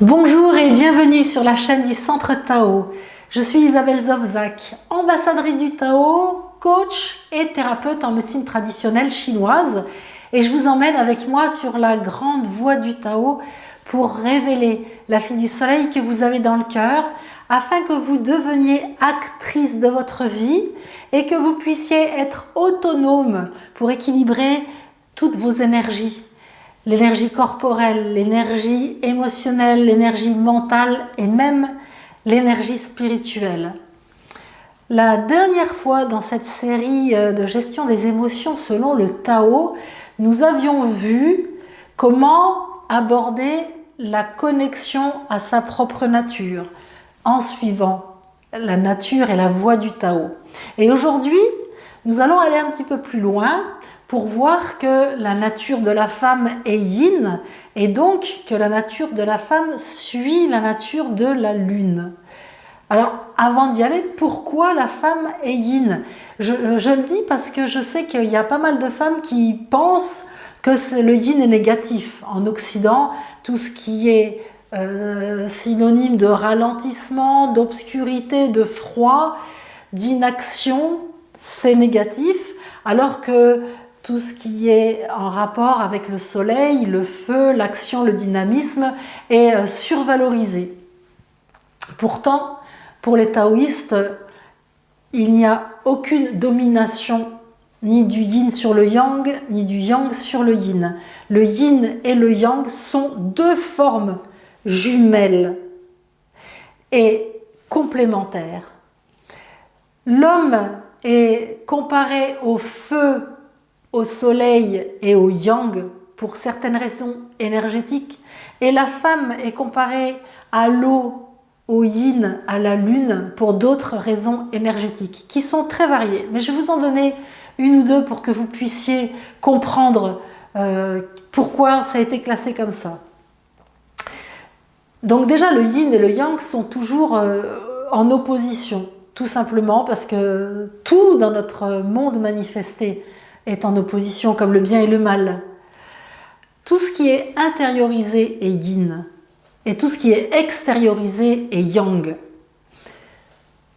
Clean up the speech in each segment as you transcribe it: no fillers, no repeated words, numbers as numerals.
Bonjour et bienvenue sur la chaîne du Centre Tao. Je suis Isabelle Zovzak, ambassadrice du Tao, coach et thérapeute en médecine traditionnelle chinoise. Et je vous emmène avec moi sur la grande voie du Tao pour révéler la fille du soleil que vous avez dans le cœur, afin que vous deveniez actrice de votre vie et que vous puissiez être autonome pour équilibrer toutes vos énergies. L'énergie corporelle, l'énergie émotionnelle, l'énergie mentale et même l'énergie spirituelle. La dernière fois dans cette série de gestion des émotions selon le Tao, nous avions vu comment aborder la connexion à sa propre nature en suivant la nature et la voie du Tao. Et aujourd'hui, nous allons aller un petit peu plus loin pour voir que la nature de la femme est yin et donc que la nature de la femme suit la nature de la lune. Alors, avant d'y aller, pourquoi la femme est yin ? Je le dis parce que je sais qu'il y a pas mal de femmes qui pensent que le yin est négatif. En Occident, tout ce qui est synonyme de ralentissement, d'obscurité, de froid, d'inaction, c'est négatif, alors que tout ce qui est en rapport avec le soleil, le feu, l'action, le dynamisme est survalorisé. Pourtant, pour les taoïstes, il n'y a aucune domination ni du yin sur le yang, ni du yang sur le yin. Le yin et le yang sont deux formes jumelles et complémentaires. L'homme est comparé au feu, au soleil et au yang pour certaines raisons énergétiques, et la femme est comparée à l'eau, au yin, à la lune pour d'autres raisons énergétiques qui sont très variées. Mais je vais vous en donner une ou deux pour que vous puissiez comprendre pourquoi ça a été classé comme ça. Donc déjà, le yin et le yang sont toujours en opposition, tout simplement parce que tout dans notre monde manifesté est en opposition, comme le bien et le mal. Tout ce qui est intériorisé est yin et tout ce qui est extériorisé est yang.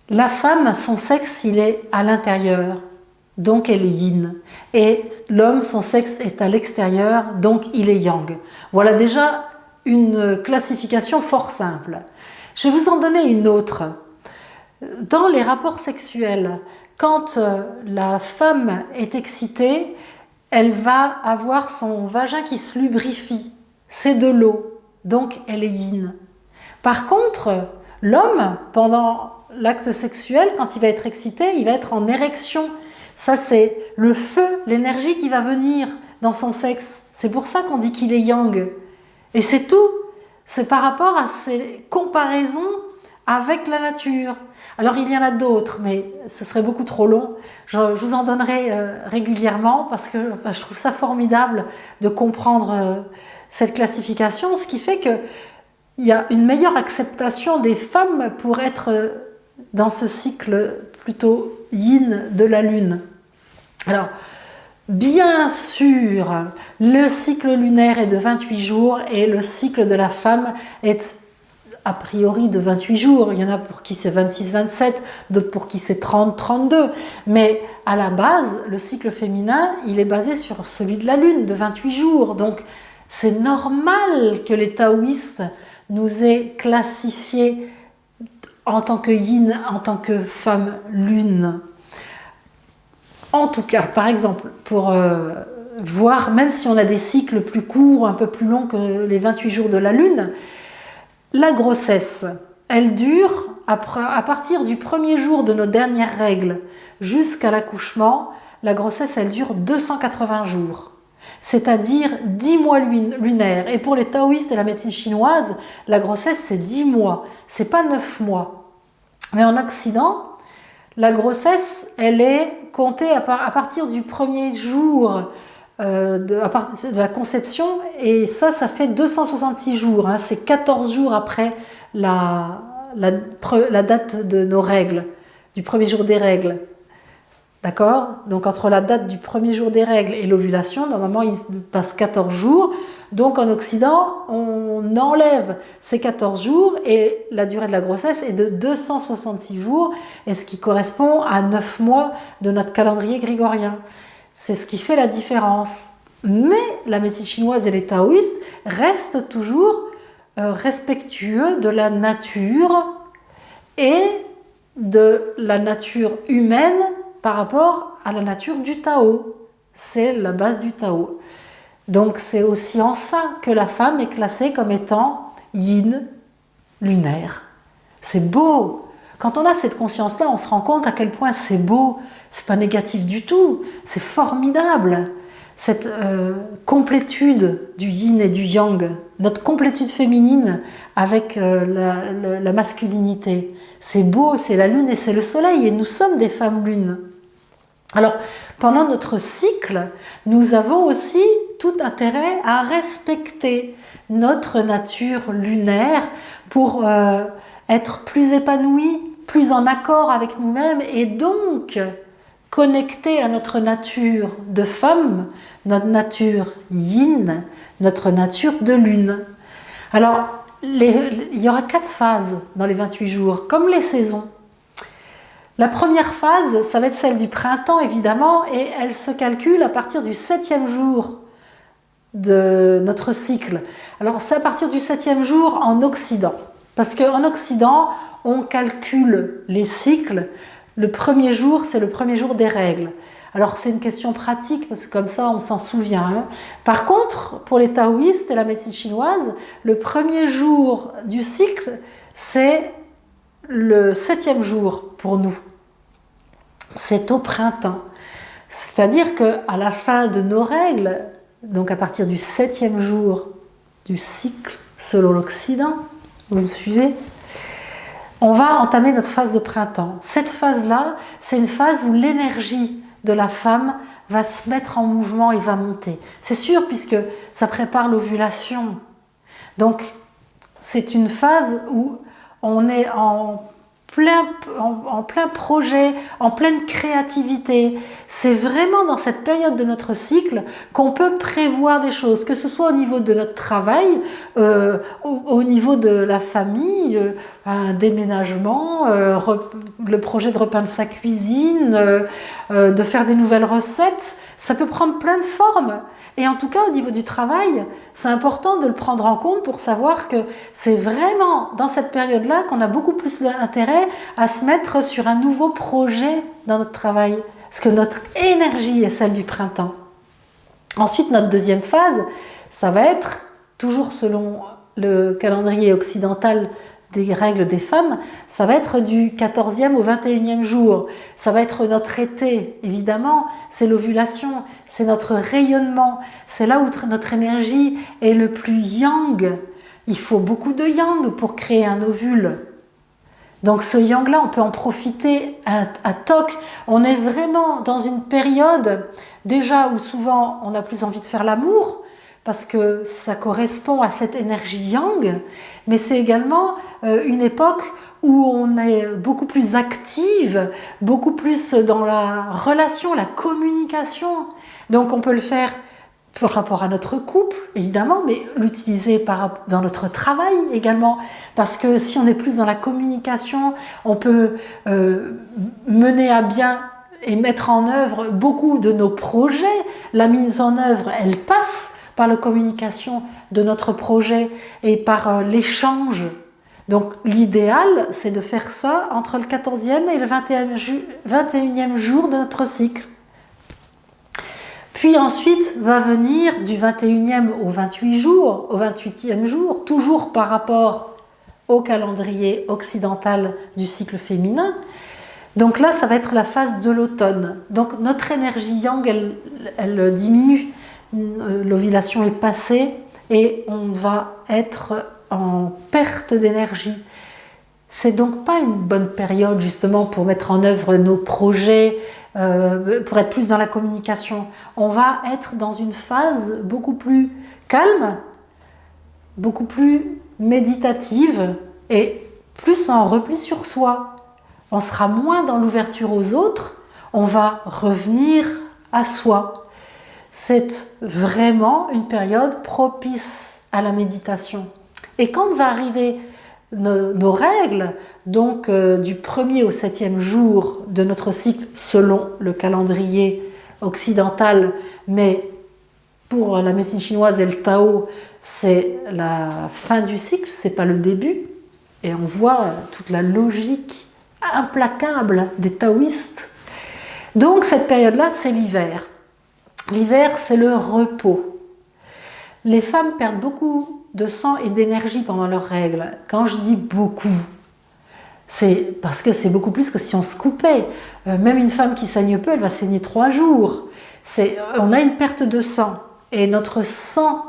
La femme, son sexe, il est à l'intérieur, donc elle est yin. Et l'homme, son sexe est à l'extérieur, donc il est yang. Voilà déjà une classification fort simple. Je vais vous en donner une autre. Dans les rapports sexuels, quand la femme est excitée, elle va avoir son vagin qui se lubrifie. C'est de l'eau, donc elle est yin. Par contre, l'homme, pendant l'acte sexuel, quand il va être excité, il va être en érection. Ça, c'est le feu, l'énergie qui va venir dans son sexe. C'est pour ça qu'on dit qu'il est yang. Et c'est tout. C'est par rapport à ces comparaisons avec la nature. Alors il y en a d'autres, mais ce serait beaucoup trop long. Je vous en donnerai régulièrement parce que je trouve ça formidable de comprendre cette classification, ce qui fait qu'il y a une meilleure acceptation des femmes pour être dans ce cycle plutôt yin de la lune. Alors, bien sûr, le cycle lunaire est de 28 jours et le cycle de la femme est a priori de 28 jours. Il y en a pour qui c'est 26-27, d'autres pour qui c'est 30-32. Mais à la base, le cycle féminin, il est basé sur celui de la lune, de 28 jours. Donc, c'est normal que les taoïstes nous aient classifiés en tant que yin, en tant que femme lune. En tout cas, par exemple, pour voir, même si on a des cycles plus courts, un peu plus longs que les 28 jours de la lune, la grossesse, elle dure à partir du premier jour de nos dernières règles jusqu'à l'accouchement. La grossesse, elle dure 280 jours, c'est-à-dire 10 mois lunaires. Et pour les taoïstes et la médecine chinoise, la grossesse, c'est 10 mois, c'est pas 9 mois. Mais en Occident, la grossesse, elle est comptée à partir du premier jour de la conception, et ça fait 266 jours, hein, c'est 14 jours après la date de nos règles, du premier jour des règles. D'accord? Donc entre la date du premier jour des règles et l'ovulation, normalement il se passe 14 jours. Donc en Occident, on enlève ces 14 jours et la durée de la grossesse est de 266 jours, et ce qui correspond à 9 mois de notre calendrier grégorien. C'est ce qui fait la différence. Mais la médecine chinoise et les taoïstes restent toujours respectueux de la nature et de la nature humaine par rapport à la nature du Tao. C'est la base du Tao. Donc c'est aussi en ça que la femme est classée comme étant yin, lunaire. C'est beau. Quand on a cette conscience-là, on se rend compte à quel point c'est beau. C'est pas négatif du tout. C'est formidable. Cette complétude du yin et du yang, notre complétude féminine avec la masculinité. C'est beau, c'est la lune et c'est le soleil, et nous sommes des femmes lunes. Alors, pendant notre cycle, nous avons aussi tout intérêt à respecter notre nature lunaire pour être plus épanouis, plus en accord avec nous-mêmes, et donc connectés à notre nature de femme, notre nature yin, notre nature de lune. Alors, il y aura 4 phases dans les 28 jours, comme les saisons. La première phase, ça va être celle du printemps, évidemment, et elle se calcule à partir du 7e jour de notre cycle. Alors, c'est à partir du 7e jour en Occident. Parce qu'en Occident, on calcule les cycles. Le premier jour, c'est le premier jour des règles. Alors, c'est une question pratique, parce que comme ça, on s'en souvient. Hein. Par contre, pour les taoïstes et la médecine chinoise, le premier jour du cycle, c'est le 7e jour pour nous. C'est au printemps. C'est-à-dire qu'à la fin de nos règles, donc à partir du 7e jour du cycle, selon l'Occident, vous me suivez, on va entamer notre phase de printemps. Cette phase-là, c'est une phase où l'énergie de la femme va se mettre en mouvement et va monter. C'est sûr, puisque ça prépare l'ovulation. Donc, c'est une phase où on est en plein projet, en pleine créativité. C'est vraiment dans cette période de notre cycle qu'on peut prévoir des choses, que ce soit au niveau de notre travail, au niveau de la famille, un déménagement, le projet de repeindre sa cuisine, de faire des nouvelles recettes. Ça peut prendre plein de formes. Et en tout cas, au niveau du travail, c'est important de le prendre en compte pour savoir que c'est vraiment dans cette période-là qu'on a beaucoup plus intérêt à se mettre sur un nouveau projet dans notre travail. Parce que notre énergie est celle du printemps. Ensuite, notre deuxième phase, ça va être, toujours selon le calendrier occidental des règles des femmes, ça va être du 14e au 21e jour. Ça va être notre été, évidemment, c'est l'ovulation, c'est notre rayonnement, c'est là où notre énergie est le plus yang. Il faut beaucoup de yang pour créer un ovule. Donc ce yang-là, on peut en profiter à toc. On est vraiment dans une période, déjà où souvent on a plus envie de faire l'amour, parce que ça correspond à cette énergie yang, mais c'est également une époque où on est beaucoup plus active, beaucoup plus dans la relation, la communication. Donc on peut le faire par rapport à notre couple, évidemment, mais l'utiliser dans notre travail également, parce que si on est plus dans la communication, on peut mener à bien et mettre en œuvre beaucoup de nos projets. La mise en œuvre, elle passe par la communication de notre projet et par l'échange. Donc l'idéal, c'est de faire ça entre le 14e et le 21e jour de notre cycle. Puis ensuite va venir du 21e au 28e jour, toujours par rapport au calendrier occidental du cycle féminin. Donc là, ça va être la phase de l'automne. Donc notre énergie yang, elle diminue. L'ovulation est passée et on va être en perte d'énergie. C'est donc pas une bonne période justement pour mettre en œuvre nos projets, pour être plus dans la communication. On va être dans une phase beaucoup plus calme, beaucoup plus méditative et plus en repli sur soi. On sera moins dans l'ouverture aux autres, on va revenir à soi. C'est vraiment une période propice à la méditation. Et quand va arriver nos règles, donc du 1er au 7e jour de notre cycle selon le calendrier occidental, mais pour la médecine chinoise et le Tao, c'est la fin du cycle, c'est pas le début. Et on voit toute la logique implacable des taoïstes. Donc cette période-là, c'est l'hiver. L'hiver, c'est le repos. Les femmes perdent beaucoup de sang et d'énergie pendant leurs règles. Quand je dis beaucoup, c'est parce que c'est beaucoup plus que si on se coupait. Même une femme qui saigne peu, elle va saigner 3 jours. On a une perte de sang. Et notre sang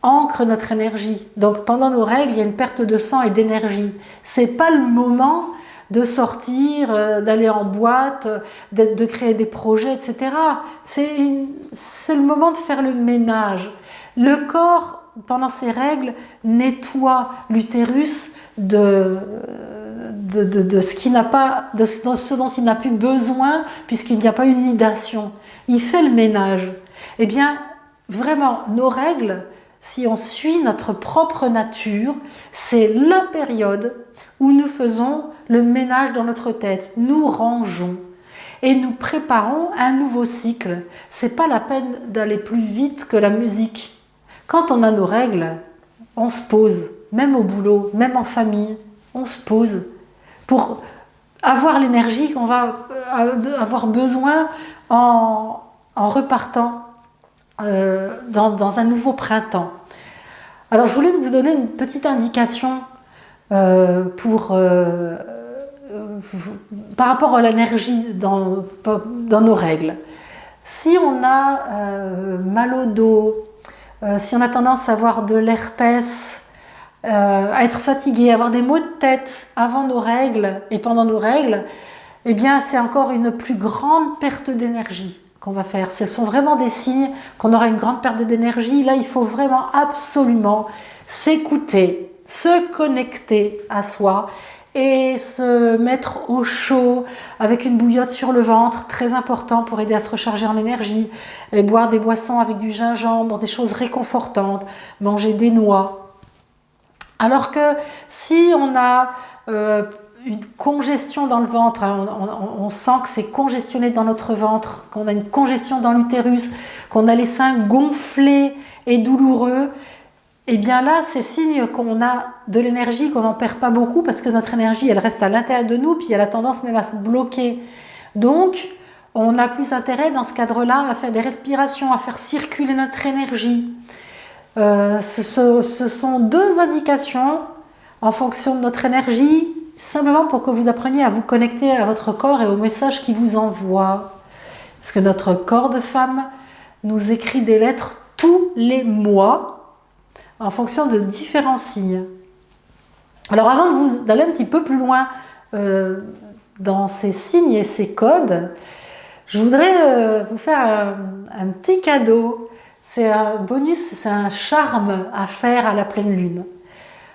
ancre notre énergie. Donc pendant nos règles, il y a une perte de sang et d'énergie. C'est pas le moment de sortir, d'aller en boîte, de créer des projets, etc. C'est le moment de faire le ménage. Le corps, pendant ces règles, nettoie l'utérus de ce qui n'a pas, de ce dont il n'a plus besoin, puisqu'il n'y a pas une nidation. Il fait le ménage. Eh bien, vraiment, nos règles, si on suit notre propre nature, c'est la période où nous faisons le ménage dans notre tête, nous rangeons et nous préparons un nouveau cycle. C'est pas la peine d'aller plus vite que la musique. Quand on a nos règles, on se pose, même au boulot, même en famille, on se pose pour avoir l'énergie qu'on va avoir besoin en repartant dans un nouveau printemps. Alors je voulais vous donner une petite indication par rapport à l'énergie dans nos règles. Si on a mal au dos, si on a tendance à avoir de l'herpès, à être fatigué, à avoir des maux de tête avant nos règles et pendant nos règles, eh bien c'est encore une plus grande perte d'énergie qu'on va faire. Ce sont vraiment des signes qu'on aura une grande perte d'énergie. Là, il faut vraiment absolument s'écouter, se connecter à soi et se mettre au chaud avec une bouillotte sur le ventre, très important pour aider à se recharger en énergie, et boire des boissons avec du gingembre, des choses réconfortantes, manger des noix. Alors que si on a une congestion dans le ventre, on sent que c'est congestionné dans notre ventre, qu'on a une congestion dans l'utérus, qu'on a les seins gonflés et douloureux, et bien là, c'est signe qu'on a de l'énergie, qu'on n'en perd pas beaucoup, parce que notre énergie, elle reste à l'intérieur de nous, puis elle a tendance même à se bloquer. Donc, on a plus intérêt dans ce cadre-là à faire des respirations, à faire circuler notre énergie. Ce sont 2 indications en fonction de notre énergie, simplement pour que vous appreniez à vous connecter à votre corps et au message qu'il vous envoie. Parce que notre corps de femme nous écrit des lettres tous les mois en fonction de différents signes. Alors avant d'aller un petit peu plus loin dans ces signes et ces codes, je voudrais vous faire un petit cadeau. C'est un bonus, c'est un charme à faire à la pleine lune.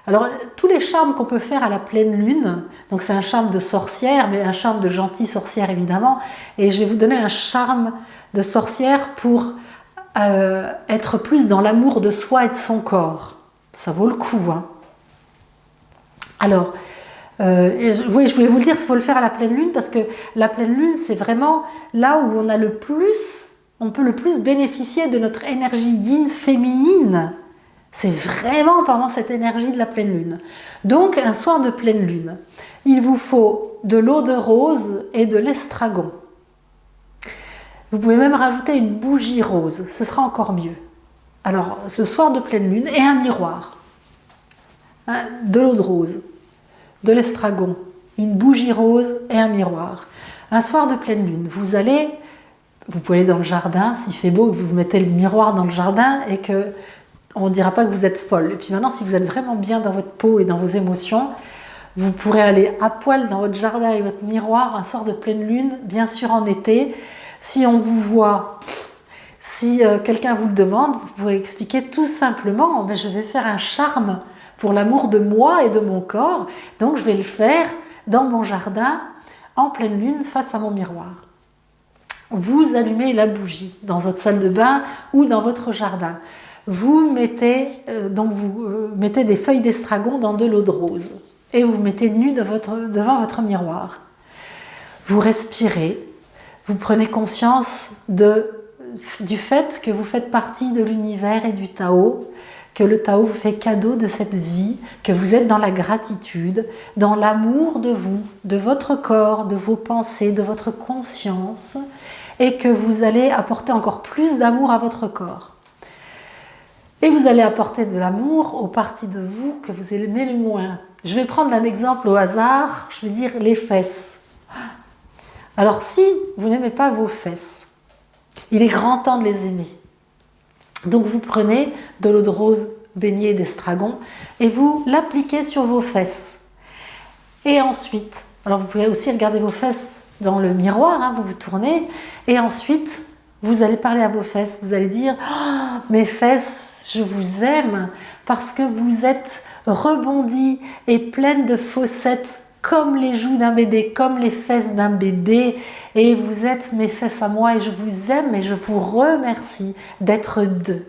Alors, tous les charmes qu'on peut faire à la pleine lune, donc c'est un charme de sorcière, mais un charme de gentille sorcière évidemment, et je vais vous donner un charme de sorcière pour être plus dans l'amour de soi et de son corps. Ça vaut le coup, hein. Alors, oui, je voulais vous le dire, il faut le faire à la pleine lune, parce que la pleine lune, c'est vraiment là où on peut le plus bénéficier de notre énergie yin féminine. C'est vraiment pendant cette énergie de la pleine lune. Donc, un soir de pleine lune, il vous faut de l'eau de rose et de l'estragon. Vous pouvez même rajouter une bougie rose, ce sera encore mieux. Alors, le soir de pleine lune, et un miroir. De l'eau de rose, de l'estragon, une bougie rose et un miroir. Un soir de pleine lune, vous pouvez aller dans le jardin, s'il fait beau, que vous mettez le miroir dans le jardin et que on ne dira pas que vous êtes folle. Et puis maintenant, si vous êtes vraiment bien dans votre peau et dans vos émotions, vous pourrez aller à poil dans votre jardin et votre miroir un soir de pleine lune, bien sûr en été. Si on vous voit, si quelqu'un vous le demande, vous pouvez expliquer tout simplement, je vais faire un charme pour l'amour de moi et de mon corps, donc je vais le faire dans mon jardin, en pleine lune, face à mon miroir. vous allumez la bougie dans votre salle de bain ou dans votre jardin. Vous mettez, mettez des feuilles d'estragon dans de l'eau de rose et vous vous mettez nu devant votre miroir. Vous respirez, vous prenez conscience du fait que vous faites partie de l'univers et du Tao, que le Tao vous fait cadeau de cette vie, que vous êtes dans la gratitude, dans l'amour de vous, de votre corps, de vos pensées, de votre conscience, et que vous allez apporter encore plus d'amour à votre corps. Et vous allez apporter de l'amour aux parties de vous que vous aimez le moins. Je vais prendre un exemple au hasard, je vais dire les fesses. Alors si vous n'aimez pas vos fesses, il est grand temps de les aimer. Donc vous prenez de l'eau de rose baignée d'estragon et vous l'appliquez sur vos fesses. Et ensuite, alors vous pouvez aussi regarder vos fesses dans le miroir, vous vous tournez, et ensuite vous allez parler à vos fesses, vous allez dire oh, « Mes fesses, je vous aime parce que vous êtes rebondies et pleines de fossettes comme les joues d'un bébé, comme les fesses d'un bébé, et vous êtes mes fesses à moi et je vous aime et je vous remercie d'être deux. »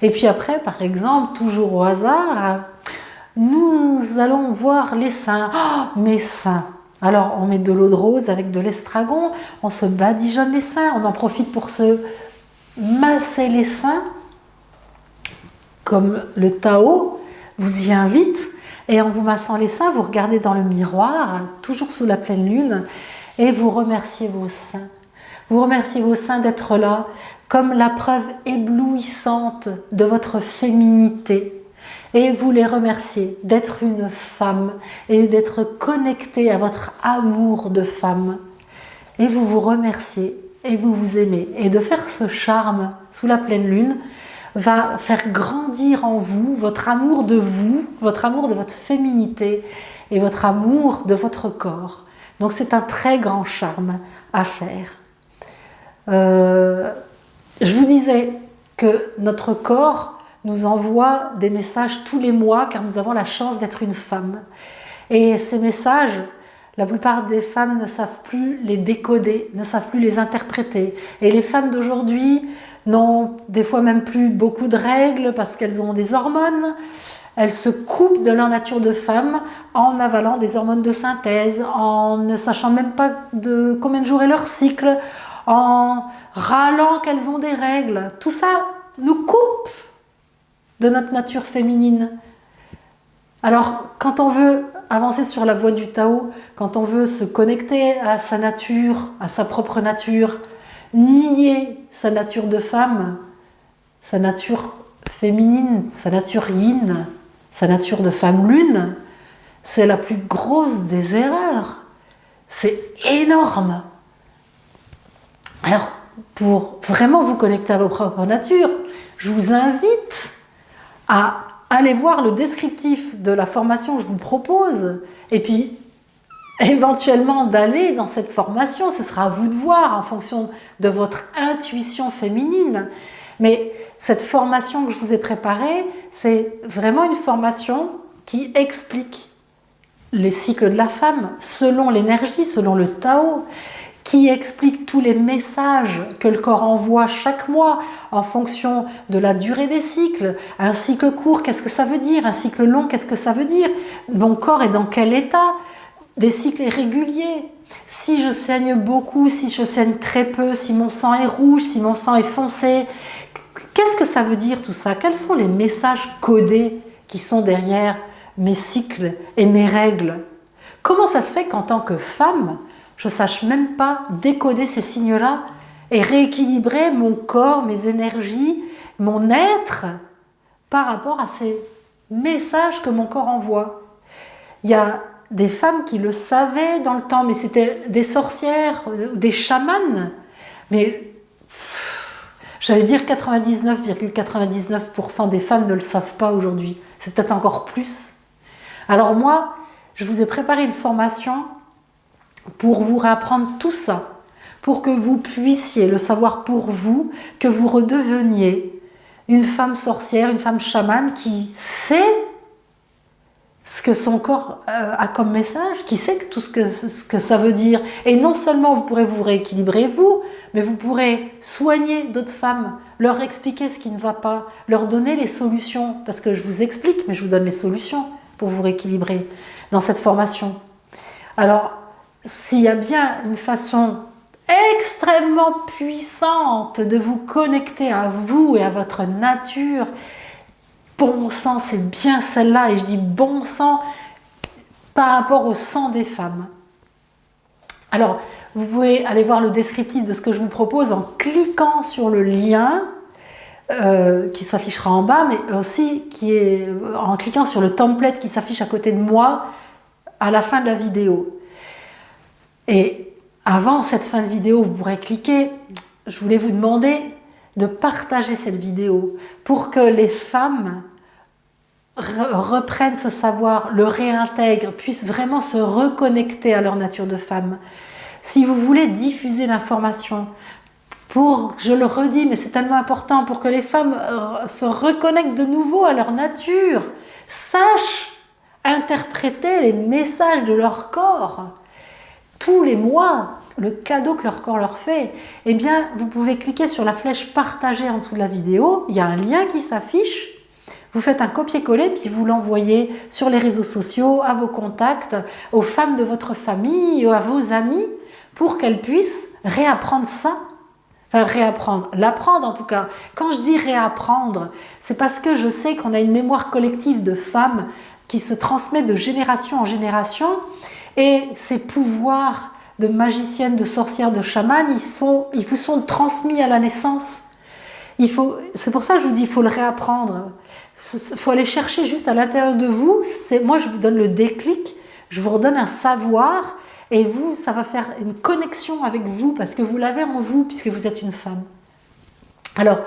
Et puis après, par exemple, toujours au hasard, nous allons voir les seins. Oh, mes seins. Alors on met de l'eau de rose avec de l'estragon, on se badigeonne les seins, on en profite pour se masser les seins, comme le Tao vous y invite. Et en vous massant les seins, vous regardez dans le miroir, toujours sous la pleine lune, et vous remerciez vos seins. Vous remerciez vos seins d'être là, comme la preuve éblouissante de votre féminité. Et vous les remerciez d'être une femme et d'être connecté à votre amour de femme. Et vous vous remerciez et vous vous aimez. Et de faire ce charme sous la pleine lune va faire grandir en vous, votre amour de votre féminité et votre amour de votre corps. Donc c'est un très grand charme à faire. Je vous disais que notre corps nous envoie des messages tous les mois car nous avons la chance d'être une femme. Et ces messages, la plupart des femmes ne savent plus les décoder, ne savent plus les interpréter. Et les femmes d'aujourd'hui n'ont des fois même plus beaucoup de règles parce qu'elles ont des hormones. Elles se coupent de leur nature de femme en avalant des hormones de synthèse, en ne sachant même pas de combien de jours est leur cycle, en râlant qu'elles ont des règles. Tout ça nous coupe de notre nature féminine. Alors, quand on veut avancer sur la voie du Tao, quand on veut se connecter à sa nature, à sa propre nature, nier sa nature de femme, sa nature féminine, sa nature yin, sa nature de femme lune, c'est la plus grosse des erreurs. C'est énorme. Alors, pour vraiment vous connecter à votre propre nature, je vous invite à aller voir le descriptif de la formation que je vous propose et puis éventuellement d'aller dans cette formation. Ce sera à vous de voir en fonction de votre intuition féminine. Mais cette formation que je vous ai préparée, c'est vraiment une formation qui explique les cycles de la femme selon l'énergie, selon le Tao, qui explique tous les messages que le corps envoie chaque mois en fonction de la durée des cycles. Un cycle court, qu'est-ce que ça veut dire? Un cycle long, qu'est-ce que ça veut dire? Mon corps est dans quel état? Des cycles irréguliers. Si je saigne beaucoup, si je saigne très peu, si mon sang est rouge, si mon sang est foncé, qu'est-ce que ça veut dire tout ça? Quels sont les messages codés qui sont derrière mes cycles et mes règles? Comment ça se fait qu'en tant que femme, je ne sache même pas décoder ces signes-là et rééquilibrer mon corps, mes énergies, mon être par rapport à ces messages que mon corps envoie? Il y a des femmes qui le savaient dans le temps, mais c'était des sorcières, des chamanes. Mais j'allais dire 99,99% des femmes ne le savent pas aujourd'hui. C'est peut-être encore plus. Alors moi, je vous ai préparé une formation pour vous réapprendre tout ça, pour que vous puissiez le savoir pour vous, que vous redeveniez une femme sorcière, une femme chamane qui sait ce que son corps a comme message, qui sait tout ce que ça veut dire. Et non seulement vous pourrez vous rééquilibrer vous, mais vous pourrez soigner d'autres femmes, leur expliquer ce qui ne va pas, leur donner les solutions, parce que je vous explique, mais je vous donne les solutions pour vous rééquilibrer dans cette formation. Alors, s'il y a bien une façon extrêmement puissante de vous connecter à vous et à votre nature, bon sang, c'est bien celle-là, et je dis bon sang par rapport au sang des femmes. Alors, vous pouvez aller voir le descriptif de ce que je vous propose en cliquant sur le lien qui s'affichera en bas, mais aussi en cliquant sur le template qui s'affiche à côté de moi à la fin de la vidéo. Et avant cette fin de vidéo, vous pourrez cliquer. Je voulais vous demander de partager cette vidéo pour que les femmes reprennent ce savoir, le réintègrent, puissent vraiment se reconnecter à leur nature de femme. Si vous voulez diffuser l'information, je le redis, mais c'est tellement important, pour que les femmes se reconnectent de nouveau à leur nature, sachent interpréter les messages de leur corps, tous les mois, le cadeau que leur corps leur fait, eh bien, vous pouvez cliquer sur la flèche partager en dessous de la vidéo, il y a un lien qui s'affiche, vous faites un copier-coller, puis vous l'envoyez sur les réseaux sociaux, à vos contacts, aux femmes de votre famille, à vos amis, pour qu'elles puissent réapprendre ça. Enfin, l'apprendre en tout cas. Quand je dis réapprendre, c'est parce que je sais qu'on a une mémoire collective de femmes qui se transmet de génération en génération, et ces pouvoirs de magicienne, de sorcière, de chamane, ils vous sont transmis à la naissance. C'est pour ça que je vous dis, il faut le réapprendre. Il faut aller chercher juste à l'intérieur de vous. Moi, je vous donne le déclic, je vous redonne un savoir, et vous, ça va faire une connexion avec vous, parce que vous l'avez en vous, puisque vous êtes une femme. Alors,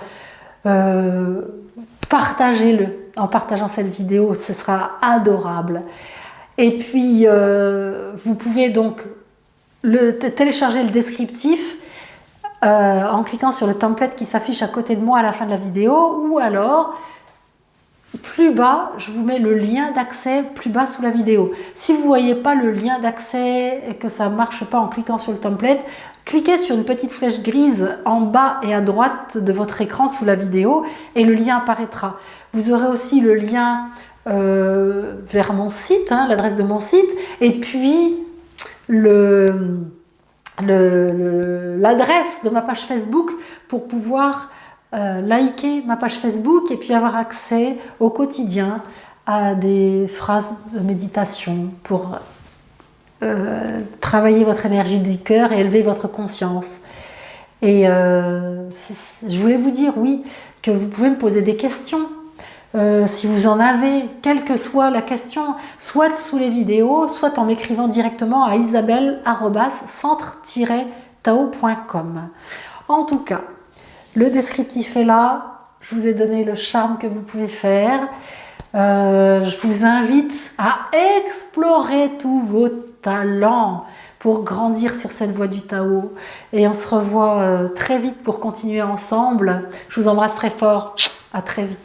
partagez-le. En partageant cette vidéo, ce sera adorable. Et puis, vous pouvez donc télécharger le descriptif en cliquant sur le template qui s'affiche à côté de moi à la fin de la vidéo, ou alors, plus bas, je vous mets le lien d'accès plus bas sous la vidéo. Si vous ne voyez pas le lien d'accès et que ça ne marche pas en cliquant sur le template, cliquez sur une petite flèche grise en bas et à droite de votre écran sous la vidéo et le lien apparaîtra. Vous aurez aussi le lien vers mon site, l'adresse de mon site, et puis l'adresse de ma page Facebook pour pouvoir liker ma page Facebook et puis avoir accès au quotidien à des phrases de méditation pour travailler votre énergie du cœur et élever votre conscience. Et je voulais vous dire, oui, que vous pouvez me poser des questions. Si vous en avez, quelle que soit la question, soit sous les vidéos, soit en m'écrivant directement à isabelle@centre-tao.com. En tout cas, le descriptif est là, je vous ai donné le charme que vous pouvez faire. Je vous invite à explorer tous vos talents pour grandir sur cette voie du Tao. Et on se revoit très vite pour continuer ensemble. Je vous embrasse très fort. À très vite.